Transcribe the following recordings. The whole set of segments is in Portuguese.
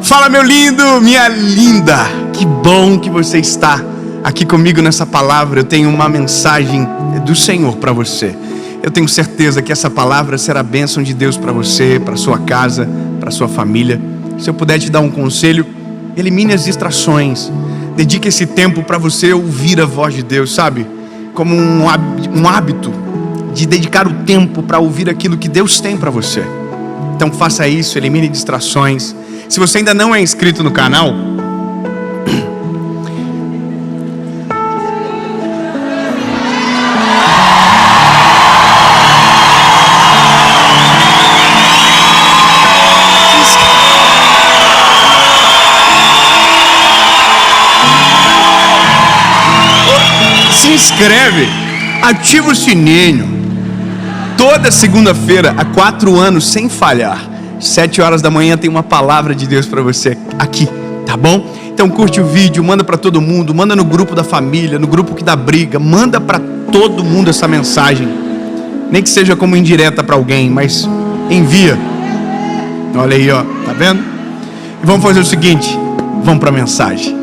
Fala, meu lindo, minha linda. Que bom que você está aqui comigo nessa palavra. Eu tenho uma mensagem do Senhor para você. Eu tenho certeza que essa palavra será bênção de Deus para você, para sua casa, para sua família. Se eu puder te dar um conselho, elimine as distrações. Dedique esse tempo para você ouvir a voz de Deus, sabe? Como um hábito de dedicar o tempo para ouvir aquilo que Deus tem para você. Então faça isso, elimine distrações. Se você ainda não é inscrito no canal, se inscreve, ativa o sininho. Toda segunda-feira, há 4 anos, sem falhar, 7 horas da manhã, tem uma palavra de Deus para você aqui, tá bom? Então curte o vídeo, manda para todo mundo, manda no grupo da família, no grupo que dá briga, manda para todo mundo essa mensagem. Nem que seja como indireta para alguém, mas envia. Olha aí, ó, tá vendo? E vamos fazer o seguinte, vamos para a mensagem.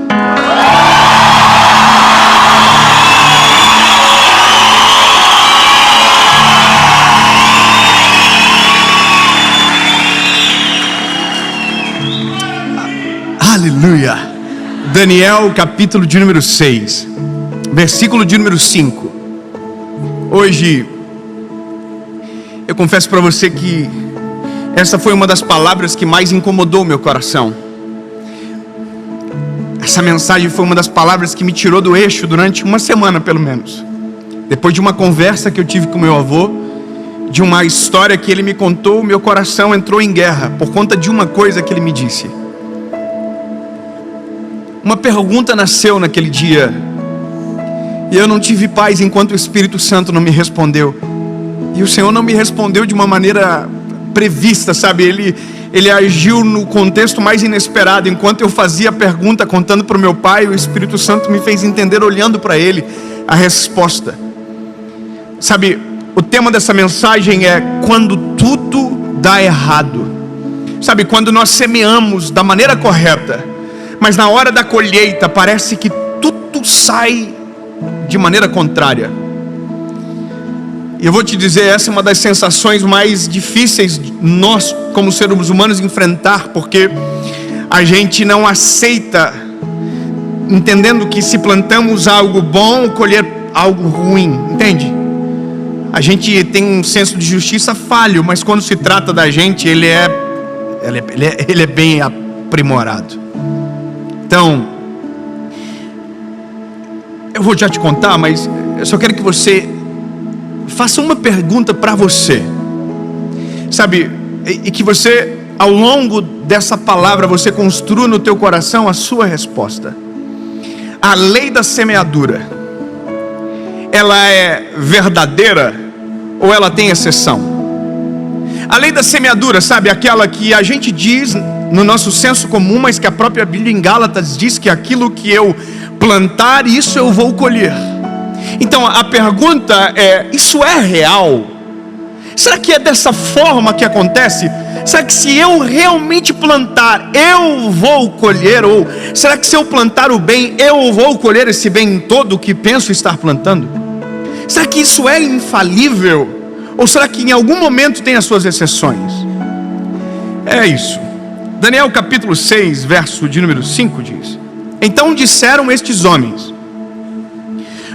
Aleluia. Daniel, capítulo de número 6, versículo de número 5. Hoje, eu confesso para você que essa foi uma das palavras que mais incomodou meu coração. Essa mensagem foi uma das palavras que me tirou do eixo durante uma semana, pelo menos. Depois de uma conversa que eu tive com meu avô, de uma história que ele me contou, meu coração entrou em guerra por conta de uma coisa que ele me disse. Uma pergunta nasceu naquele dia, e eu não tive paz enquanto o Espírito Santo não me respondeu. E o Senhor não me respondeu de uma maneira prevista, sabe? Ele agiu no contexto mais inesperado. Enquanto eu fazia a pergunta contando para o meu pai, o Espírito Santo me fez entender, olhando para ele, a resposta. Sabe, o tema dessa mensagem é quando tudo dá errado. Sabe, quando nós semeamos da maneira correta, mas na hora da colheita parece que tudo sai de maneira contrária. E eu vou te dizer, essa é uma das sensações mais difíceis nós como seres humanos enfrentar, porque a gente não aceita, entendendo que se plantamos algo bom, colher algo ruim, entende? A gente tem um senso de justiça falho, mas quando se trata da gente, ele é bem aprimorado. Então, eu vou já te contar, mas eu só quero que você faça uma pergunta para você, sabe, e que você, ao longo dessa palavra, você construa no teu coração a sua resposta. A lei da semeadura, ela é verdadeira ou ela tem exceção? A lei da semeadura, sabe, aquela que a gente diz no nosso senso comum, mas que a própria Bíblia em Gálatas diz que aquilo que eu plantar, isso eu vou colher. Então a pergunta é, isso é real? Será que é dessa forma que acontece? Será que se eu realmente plantar, eu vou colher? Ou será que se eu plantar o bem, eu vou colher esse bem todo que penso estar plantando? Será que isso é infalível? Ou será que em algum momento tem as suas exceções? É isso. Daniel capítulo 6, verso de número 5 diz: então disseram estes homens: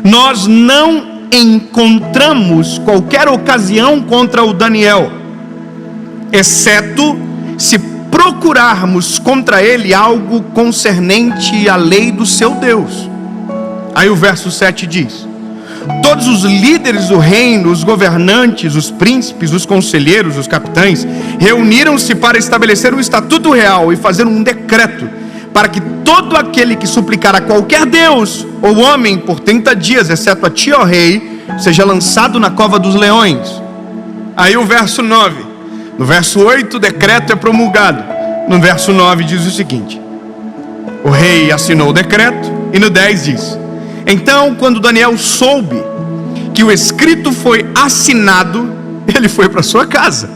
nós não encontramos qualquer ocasião contra o Daniel, exceto se procurarmos contra ele algo concernente à lei do seu Deus. Aí o verso 7 diz: todos os líderes do reino, os governantes, os príncipes, os conselheiros, os capitães, reuniram-se para estabelecer um estatuto real e fazer um decreto, para que todo aquele que suplicar a qualquer Deus ou homem por 30 dias, exceto a ti, ó rei, seja lançado na cova dos leões. Aí o verso 9, no verso 8 o decreto é promulgado, no verso 9 diz o seguinte: o rei assinou o decreto, e no 10 diz: então, quando Daniel soube que o escrito foi assinado, ele foi para sua casa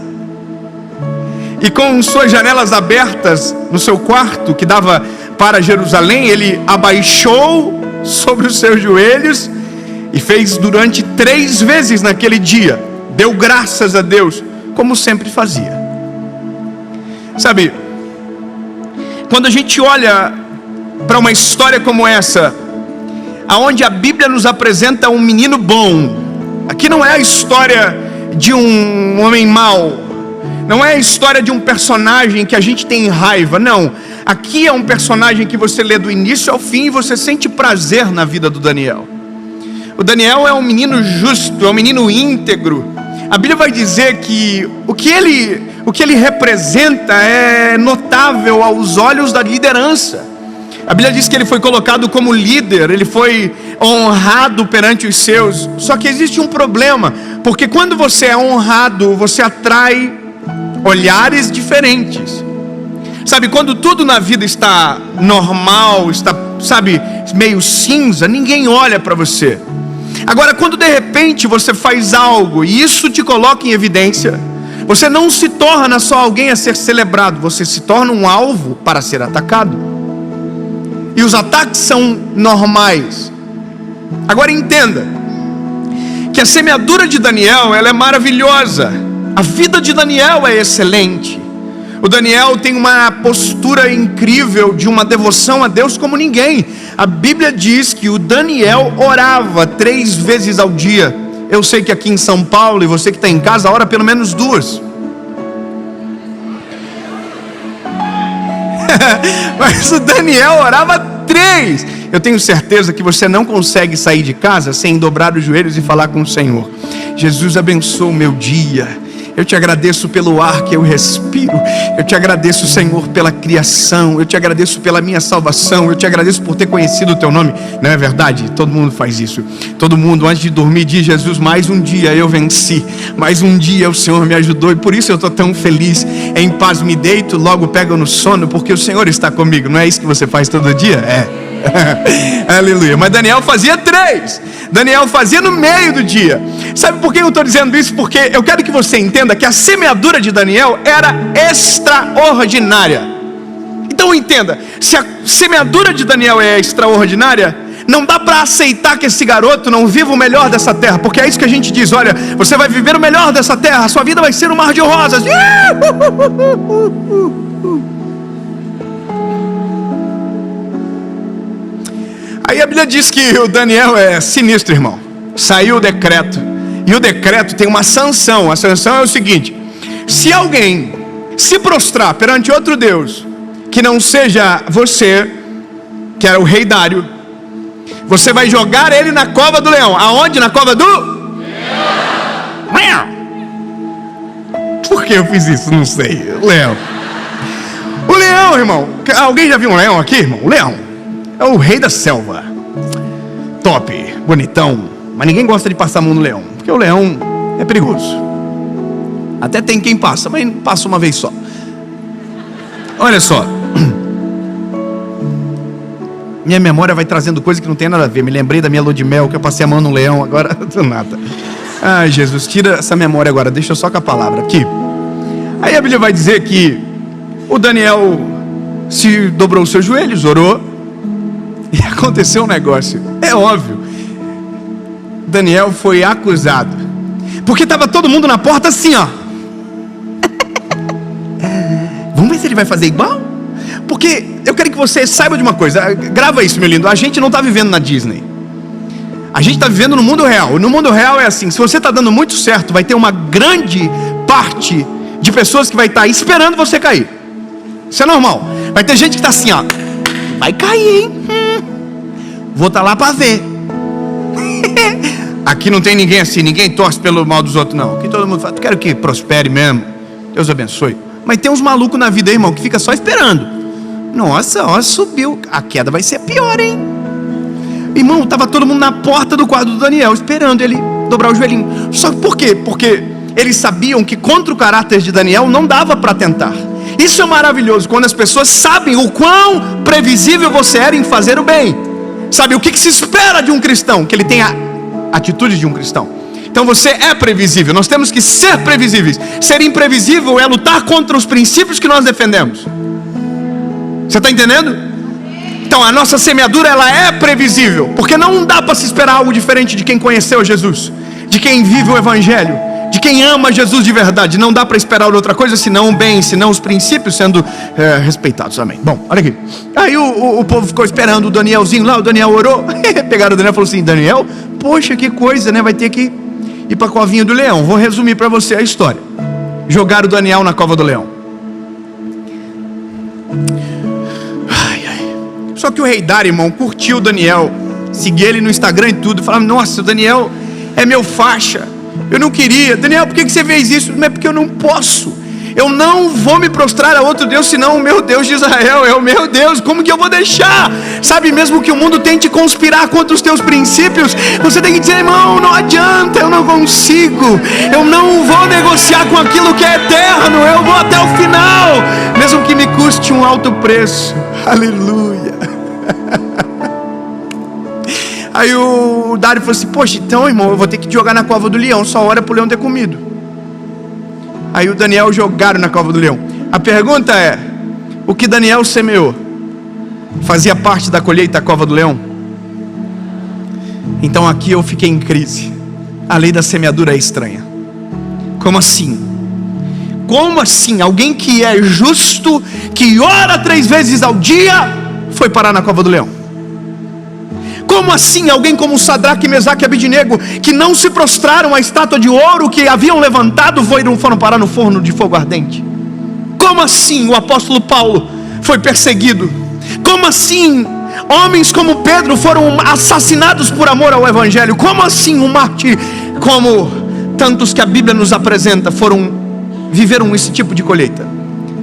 e com suas janelas abertas no seu quarto, que dava para Jerusalém, ele abaixou sobre os seus joelhos e fez durante 3 vezes naquele dia. Deu graças a Deus, como sempre fazia. Sabe, quando a gente olha para uma história como essa, aonde a Bíblia nos apresenta um menino bom, aqui não é a história de um homem mau, não é a história de um personagem que a gente tem raiva, não. Aqui é um personagem que você lê do início ao fim e você sente prazer na vida do Daniel. O Daniel é um menino justo, é um menino íntegro. A Bíblia vai dizer que o que ele representa é notável aos olhos da liderança. A Bíblia diz que ele foi colocado como líder, ele foi honrado perante os seus. Só que existe um problema, porque quando você é honrado, você atrai olhares diferentes. Sabe, quando tudo na vida está normal, está, sabe, meio cinza, ninguém olha para você. Agora, quando de repente você faz algo e isso te coloca em evidência, você não se torna só alguém a ser celebrado, você se torna um alvo para ser atacado. E os ataques são normais. Agora entenda que a semeadura de Daniel, ela é maravilhosa. A vida de Daniel é excelente. O Daniel tem uma postura incrível de uma devoção a Deus como ninguém. A Bíblia diz que o Daniel orava 3 vezes ao dia. Eu sei que aqui em São Paulo, e você que está em casa, ora pelo menos 2. Mas o Daniel orava 3. Eu tenho certeza que você não consegue sair de casa sem dobrar os joelhos e falar com o Senhor: Jesus, abençoa o meu dia. Eu te agradeço pelo ar que eu respiro. Eu te agradeço, Senhor, pela criação. Eu te agradeço pela minha salvação. Eu te agradeço por ter conhecido o teu nome. Não é verdade? Todo mundo faz isso. Todo mundo antes de dormir diz: Jesus, mais um dia eu venci. Mais um dia o Senhor me ajudou. E por isso eu estou tão feliz. Em paz me deito, logo pego no sono, porque o Senhor está comigo. Não é isso que você faz todo dia? É. Aleluia. Mas Daniel fazia 3. Daniel fazia no meio do dia. Sabe por que eu estou dizendo isso? Porque eu quero que você entenda que a semeadura de Daniel era extraordinária. Então entenda, se a semeadura de Daniel é extraordinária, não dá para aceitar que esse garoto não viva o melhor dessa terra. Porque é isso que a gente diz: olha, você vai viver o melhor dessa terra, a sua vida vai ser um mar de rosas. Aí a Bíblia diz que o Daniel é sinistro, irmão. Saiu o decreto, e o decreto tem uma sanção. A sanção é o seguinte: se alguém se prostrar perante outro Deus, que não seja você, que era o rei Dário, você vai jogar ele na cova do leão. Aonde? Na cova do leão. Por que eu fiz isso? Não sei. Leão. O leão, irmão. Alguém já viu um leão aqui, irmão? O leão é o rei da selva. Top, bonitão. Mas ninguém gosta de passar a mão no leão, porque o leão é perigoso. Até tem quem passa, mas passa uma vez só. Olha só. Minha memória vai trazendo coisa que não tem nada a ver. Me lembrei da minha lua de mel, que eu passei a mão no leão, agora do nada. Ai, Jesus, tira essa memória agora, deixa eu só com a palavra aqui. Aí a Bíblia vai dizer que o Daniel se dobrou os seus joelhos, orou, e aconteceu um negócio. É óbvio. Daniel foi acusado, porque estava todo mundo na porta assim, ó. Vamos ver se ele vai fazer igual? Porque eu quero que você saiba de uma coisa. Grava isso, meu lindo. A gente não está vivendo na Disney. A gente está vivendo no mundo real. No mundo real é assim: se você está dando muito certo, vai ter uma grande parte de pessoas que vai estar esperando você cair. Isso é normal. Vai ter gente que está assim, ó: vai cair, hein? Vou estar lá para ver. Aqui não tem ninguém assim, ninguém torce pelo mal dos outros, não. Aqui todo mundo fala: quero que prospere mesmo, Deus abençoe. Mas tem uns malucos na vida, irmão, que fica só esperando. Nossa, ó, subiu, a queda vai ser pior, hein? Irmão, estava todo mundo na porta do quarto do Daniel, esperando ele dobrar o joelhinho. Só que por quê? Porque eles sabiam que contra o caráter de Daniel não dava para tentar. Isso é maravilhoso, quando as pessoas sabem o quão previsível você era em fazer o bem. Sabe, o que se espera de um cristão? Que ele tenha atitude de um cristão, Então você é previsível. Nós temos que ser previsíveis. Ser imprevisível é lutar contra os princípios que nós defendemos. Você está entendendo? Então a nossa semeadura, ela é previsível, porque não dá para se esperar algo diferente de quem conheceu Jesus, de quem vive o Evangelho, de quem ama Jesus de verdade. Não dá para esperar outra coisa senão o bem, senão os princípios sendo respeitados. Amém. Bom, olha aqui. Aí o povo ficou esperando o Danielzinho lá. O Daniel orou. Pegaram o Daniel e falou assim: Daniel, poxa, que coisa, né? Vai ter que ir para a covinha do leão. Vou resumir para você a história. Jogaram o Daniel na cova do leão. Só que o rei Dário, irmão, curtiu o Daniel, seguia ele no Instagram e tudo, falava: nossa, o Daniel é meu faixa, eu não queria. Daniel, por que você fez isso? Não é porque eu não posso, eu não vou me prostrar a outro Deus, senão o meu Deus de Israel é o meu Deus. Como que eu vou deixar? Sabe, mesmo que o mundo tente conspirar contra os teus princípios, você tem que dizer: irmão, não adianta, eu não consigo, eu não vou negociar com aquilo que é eterno, eu vou até o final, mesmo que me custe um alto preço. Aleluia. Aí o Dário falou assim: poxa, então, irmão, eu vou ter que jogar na cova do leão, só hora para o leão ter comido. Aí o Daniel jogaram na cova do leão. A pergunta é: o que Daniel semeou fazia parte da colheita da cova do leão? Então aqui eu fiquei em crise. A lei da semeadura é estranha. Como assim? Como assim? Alguém que é justo, que ora 3 vezes ao dia, foi parar na cova do leão? Como assim alguém como Sadraque, Mesaque e Abidnego, que não se prostraram à estátua de ouro que haviam levantado, foram parar no forno de fogo ardente? Como assim o apóstolo Paulo foi perseguido? Como assim homens como Pedro foram assassinados por amor ao Evangelho? Como assim um mártir como tantos que a Bíblia nos apresenta viveram esse tipo de colheita?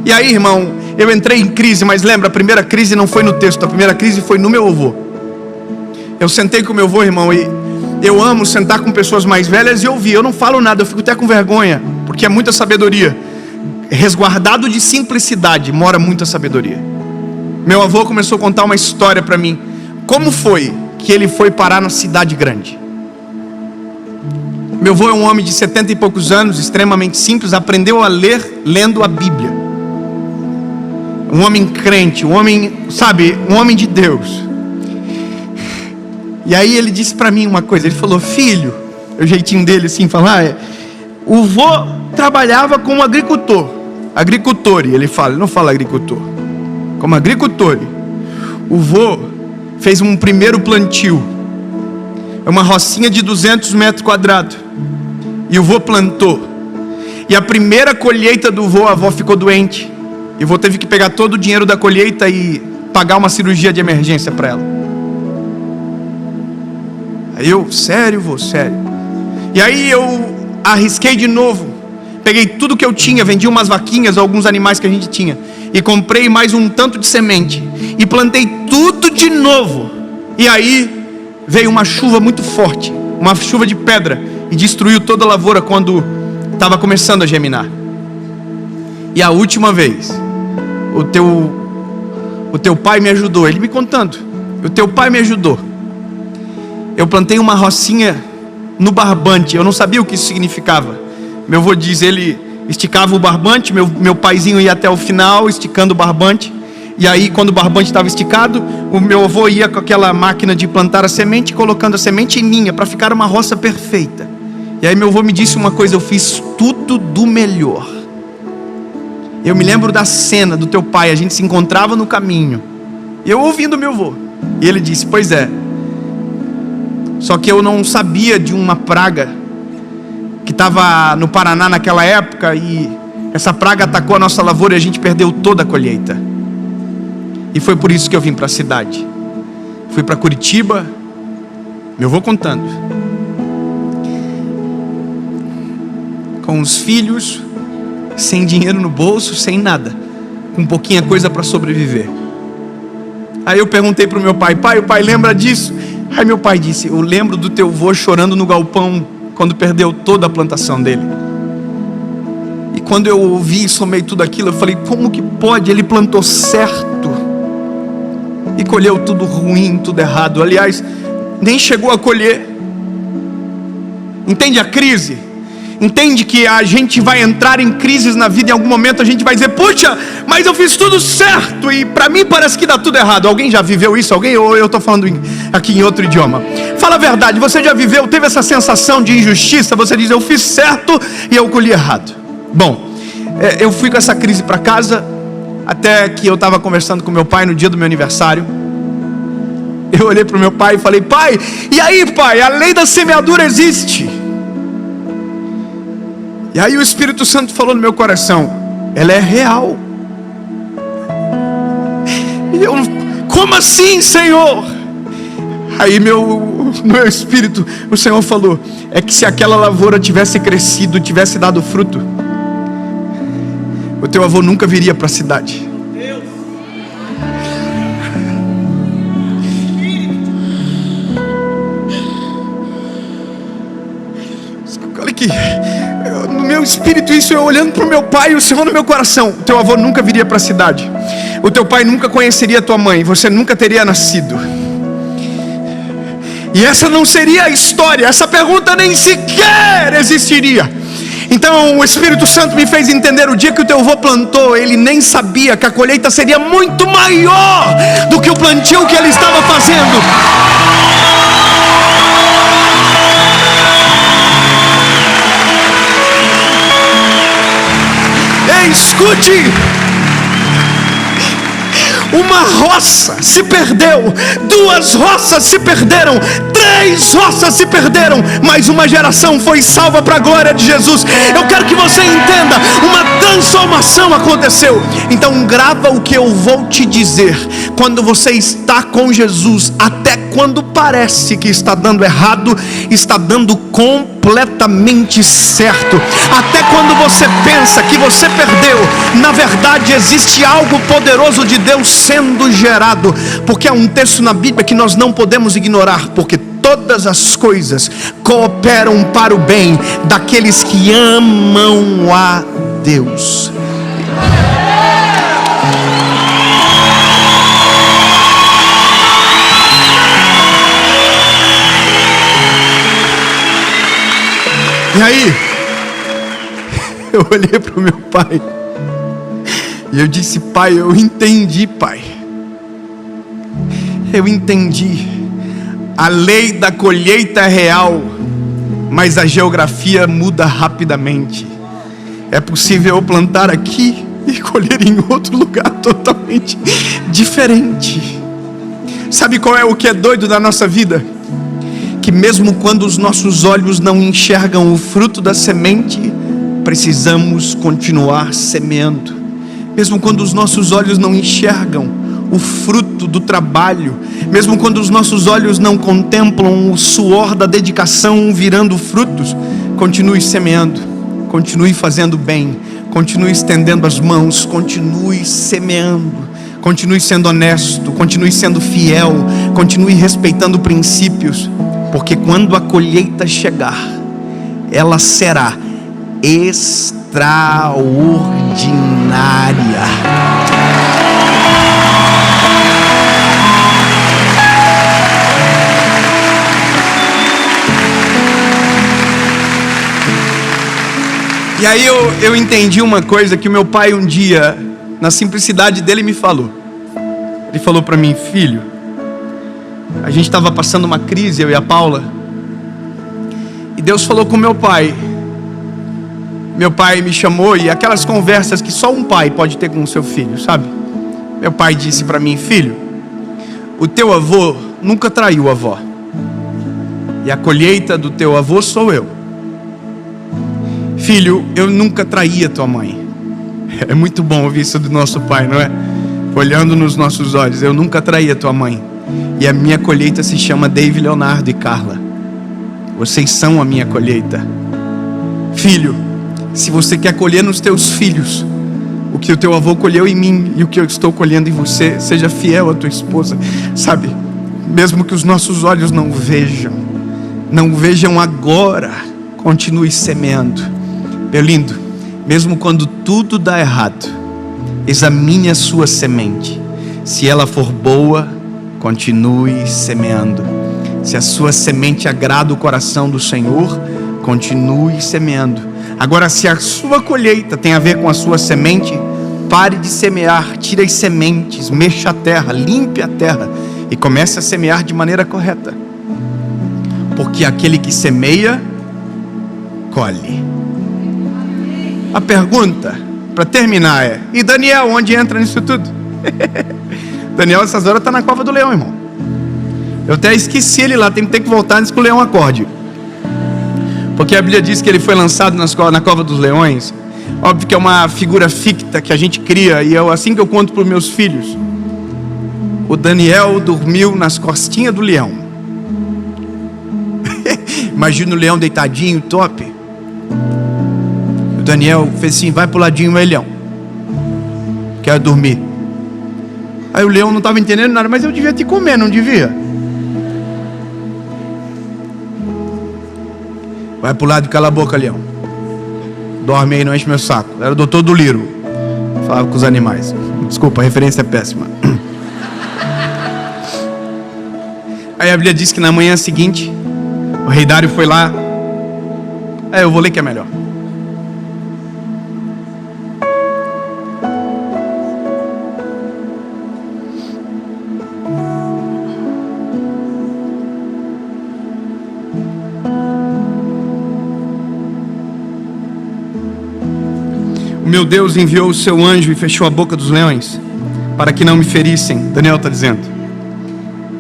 E aí, irmão, eu entrei em crise. Mas lembra, a primeira crise não foi no texto, a primeira crise foi no meu avô. Eu sentei com meu avô, irmão, e eu amo sentar com pessoas mais velhas e ouvir. Eu não falo nada, eu fico até com vergonha, porque é muita sabedoria. Resguardado de simplicidade mora muita sabedoria. Meu avô começou a contar uma história para mim. Como foi que ele foi parar na cidade grande? Meu avô é um homem de 70 e poucos anos, extremamente simples, aprendeu a ler lendo a Bíblia. Um homem crente, um homem, sabe, um homem de Deus. E aí ele disse para mim uma coisa, ele falou: filho, o jeitinho dele assim, falar, o vô trabalhava como agricultor, ele fala, ele não fala agricultor, como agricultor. O vô fez um primeiro plantio, é uma rocinha de 200 metros quadrados, e o vô plantou, e a primeira colheita do vô, a avó ficou doente, e o vô teve que pegar todo o dinheiro da colheita e pagar uma cirurgia de emergência para ela. Aí eu, sério, vô, sério. E aí eu arrisquei de novo, peguei tudo que eu tinha, vendi umas vaquinhas, alguns animais que a gente tinha, e comprei mais um tanto de semente, e plantei tudo de novo. E aí veio uma chuva muito forte, uma chuva de pedra, e destruiu toda a lavoura quando estava começando a germinar. E a última vez, o teu pai me ajudou, ele me contando, o teu pai me ajudou. Eu plantei uma rocinha no barbante, eu não sabia o que isso significava. Meu avô diz, ele esticava o barbante, meu paizinho ia até o final esticando o barbante, e aí quando o barbante estava esticado, o meu avô ia com aquela máquina de plantar a semente, colocando a semente em linha, para ficar uma roça perfeita. E aí meu avô me disse uma coisa: eu fiz tudo do melhor. Eu me lembro da cena do teu pai, a gente se encontrava no caminho, e eu ouvindo meu avô, e ele disse: pois é, só que eu não sabia de uma praga que estava no Paraná naquela época, e essa praga atacou a nossa lavoura e a gente perdeu toda a colheita. E foi por isso que eu vim para a cidade. Fui para Curitiba, meu avô contando, com os filhos, sem dinheiro no bolso, sem nada, com pouquinha coisa para sobreviver. Aí eu perguntei para o meu pai: pai, o pai lembra disso? Aí meu pai disse: eu lembro do teu avô chorando no galpão quando perdeu toda a plantação dele. E quando eu ouvi e somei tudo aquilo, eu falei: como que pode? Ele plantou certo e colheu tudo ruim, tudo errado. Aliás, nem chegou a colher. Entende a crise? Entende que a gente vai entrar em crises na vida. Em algum momento a gente vai dizer: puxa, mas eu fiz tudo certo e para mim parece que dá tudo errado. Alguém já viveu isso? Alguém? Ou eu estou falando aqui em outro idioma? Fala a verdade, você já viveu, teve essa sensação de injustiça? Você diz: eu fiz certo e eu colhi errado. Bom, eu fui com essa crise para casa, até que eu estava conversando com meu pai no dia do meu aniversário. Eu olhei para o meu pai e falei: pai, e aí pai, a lei da semeadura existe? E aí o Espírito Santo falou no meu coração: ela é real. E eu: como assim, Senhor? Aí no meu espírito, o Senhor falou: é que se aquela lavoura tivesse crescido, tivesse dado fruto, o teu avô nunca viria para a cidade. Olha aqui, no meu espírito isso, eu olhando para o meu pai e o Senhor no meu coração: o teu avô nunca viria para a cidade, o teu pai nunca conheceria a tua mãe, você nunca teria nascido. E essa não seria a história, essa pergunta nem sequer existiria. Então o Espírito Santo me fez entender: o dia que o teu avô plantou, ele nem sabia que a colheita seria muito maior do que o plantio que ele estava fazendo. Escute, uma roça se perdeu, 2 roças se perderam, 3 roças se perderam, mas uma geração foi salva para a glória de Jesus. Eu quero que você entenda, uma transformação aconteceu. Então grava o que eu vou te dizer: quando você está com Jesus, até quando parece que está dando errado, está dando completamente certo. Até quando você pensa que você perdeu, na verdade existe algo poderoso de Deus sendo gerado. Porque há um texto na Bíblia que nós não podemos ignorar: porque todas as coisas cooperam para o bem daqueles que amam a Deus. E aí, eu olhei para o meu pai e eu disse: pai, eu entendi, pai. Eu entendi. A lei da colheita é real, mas a geografia muda rapidamente. É possível eu plantar aqui e colher em outro lugar totalmente diferente. Sabe qual é o que é doido da nossa vida? Que mesmo quando os nossos olhos não enxergam o fruto da semente, precisamos continuar semeando. Mesmo quando os nossos olhos não enxergam o fruto do trabalho, mesmo quando os nossos olhos não contemplam o suor da dedicação virando frutos, continue semeando, continue fazendo bem, continue estendendo as mãos, continue semeando, continue sendo honesto, continue sendo fiel, continue respeitando princípios. Porque quando a colheita chegar, ela será extraordinária. E aí eu entendi uma coisa que o meu pai um dia, na simplicidade dele, me falou. Ele falou para mim: filho, a gente estava passando uma crise, eu e a Paula, e Deus falou com meu pai. Meu pai me chamou, e aquelas conversas que só um pai pode ter com o seu filho, sabe? Meu pai disse para mim: filho, o teu avô nunca traiu a avó, e a colheita do teu avô sou eu. Filho, eu nunca traí a tua mãe. É muito bom ouvir isso do nosso pai, não é? Olhando nos nossos olhos: eu nunca traí a tua mãe, e a minha colheita se chama Dave, Leonardo e Carla. Vocês são a minha colheita. Filho, se você quer colher nos teus filhos o que o teu avô colheu em mim e o que eu estou colhendo em você, seja fiel à tua esposa. Sabe, mesmo que os nossos olhos não vejam agora, continue semeando. Meu lindo, mesmo quando tudo dá errado, examine a sua semente. Se ela for boa, continue semeando. Se a sua semente agrada o coração do Senhor, continue semeando. Agora, se a sua colheita tem a ver com a sua semente, pare de semear, tire as sementes, mexa a terra, limpe a terra e comece a semear de maneira correta. Porque aquele que semeia, colhe. A pergunta, para terminar, é: e Daniel, onde entra nisso tudo? Daniel, essas horas, está na cova do leão, irmão. Eu até esqueci ele lá, tem que voltar antes que o leão acorde. Porque a Bíblia diz que ele foi lançado na cova dos leões. Óbvio que é uma figura ficta que a gente cria, e assim que eu conto para os meus filhos. O Daniel dormiu nas costinhas do leão. Imagina o leão deitadinho, top. O Daniel fez assim: vai pro ladinho, vai, leão, quero dormir. Aí o leão não estava entendendo nada: mas eu devia te comer, não devia? Vai pro lado e cala a boca, leão. Dorme aí, não enche meu saco. Era o doutor do Liro, falava com os animais. Desculpa, a referência é péssima. Aí a Bíblia diz que na manhã seguinte, o rei Dário foi lá. Eu vou ler que é melhor. Meu Deus enviou o seu anjo e fechou a boca dos leões, para que não me ferissem. Daniel está dizendo: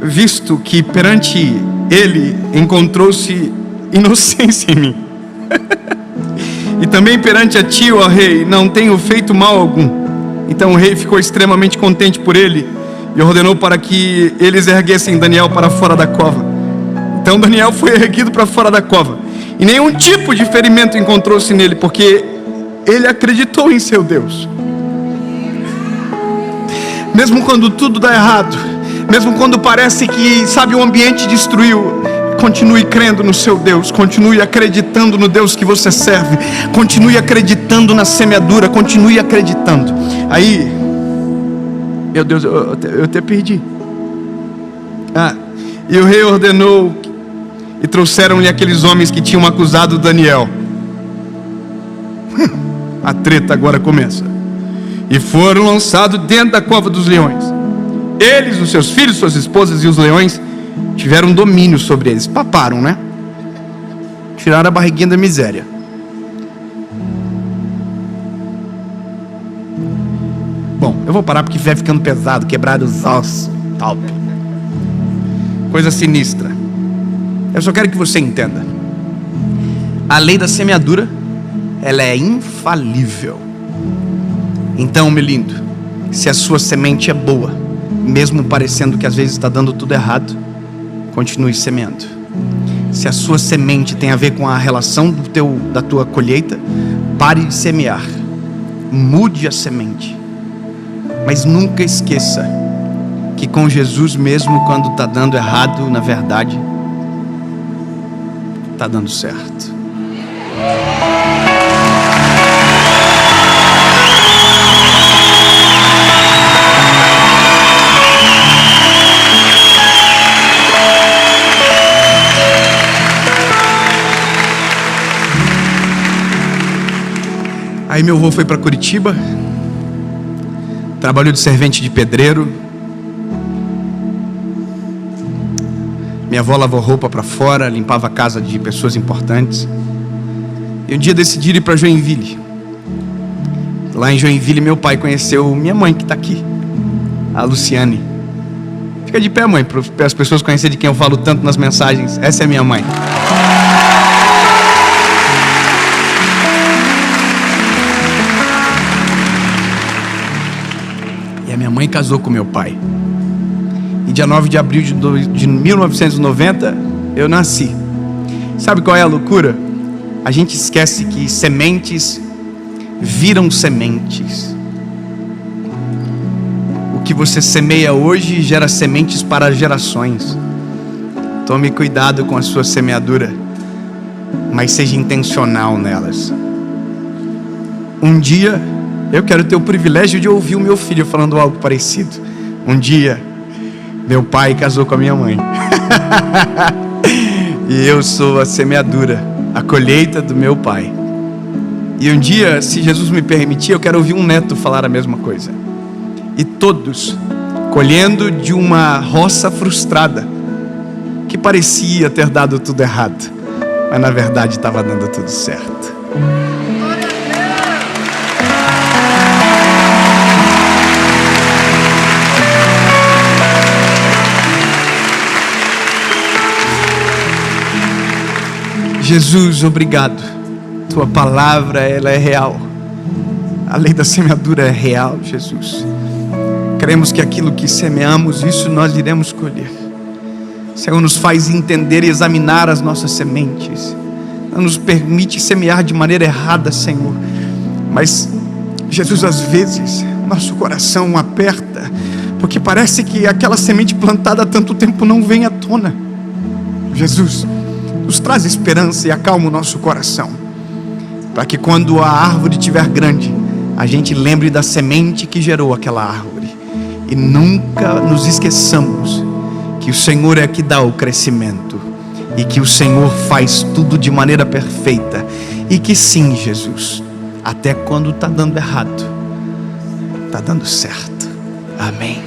visto que perante ele encontrou-se inocência em mim, e também perante a ti, ó rei, não tenho feito mal algum. Então o rei ficou extremamente contente por ele, e ordenou para que eles erguessem Daniel para fora da cova. Então Daniel foi erguido para fora da cova, e nenhum tipo de ferimento encontrou-se nele, porque ele acreditou em seu Deus. Mesmo quando tudo dá errado, mesmo quando parece que, o ambiente destruiu, continue crendo no seu Deus, continue acreditando no Deus que você serve, continue acreditando na semeadura, continue acreditando. Aí, meu Deus, eu até perdi. E o rei ordenou, e trouxeram-lhe aqueles homens que tinham acusado Daniel. A treta agora começa. E foram lançados dentro da cova dos leões. Eles, os seus filhos, suas esposas e os leões tiveram domínio sobre eles. Paparam, né? Tiraram a barriguinha da miséria. Bom, eu vou parar porque vai ficando pesado. Quebraram os ossos, top. Coisa sinistra. Eu só quero que você entenda: a lei da semeadura, ela é infalível. Então, meu lindo, se a sua semente é boa, mesmo parecendo que às vezes está dando tudo errado, continue semeando. Se a sua semente tem a ver com a relação da tua colheita, pare de semear, mude a semente. Mas nunca esqueça que com Jesus, mesmo quando está dando errado, na verdade está dando certo. Aí meu avô foi para Curitiba, trabalhou de servente de pedreiro. Minha avó lavou roupa para fora, limpava a casa de pessoas importantes. E um dia decidiram ir para Joinville. Lá em Joinville, meu pai conheceu minha mãe, que está aqui, a Luciane. Fica de pé, mãe, para as pessoas conhecerem de quem eu falo tanto nas mensagens. Essa é minha mãe. E a minha mãe casou com meu pai. E dia 9 de abril de 1990, eu nasci. Sabe qual é a loucura? A gente esquece que sementes viram sementes. O que você semeia hoje gera sementes para gerações. Tome cuidado com a sua semeadura, mas seja intencional nelas. Um dia, eu quero ter o privilégio de ouvir o meu filho falando algo parecido. Um dia, meu pai casou com a minha mãe. E eu sou a semeadura a colheita do meu pai. E um dia, se Jesus me permitir, eu quero ouvir um neto falar a mesma coisa. E todos colhendo de uma roça frustrada, que parecia ter dado tudo errado, mas na verdade estava dando tudo certo. Jesus, obrigado. Tua palavra, ela é real. A lei da semeadura é real, Jesus. Cremos que aquilo que semeamos, isso nós iremos colher. Senhor, nos faz entender e examinar as nossas sementes. Não nos permite semear de maneira errada, Senhor. Mas, Jesus, às vezes, nosso coração aperta, porque parece que aquela semente plantada há tanto tempo não vem à tona. Jesus, nos traz esperança e acalma o nosso coração, para que quando a árvore estiver grande, a gente lembre da semente que gerou aquela árvore, e nunca nos esqueçamos que o Senhor é que dá o crescimento, e que o Senhor faz tudo de maneira perfeita, e que sim, Jesus, até quando está dando errado, está dando certo. Amém.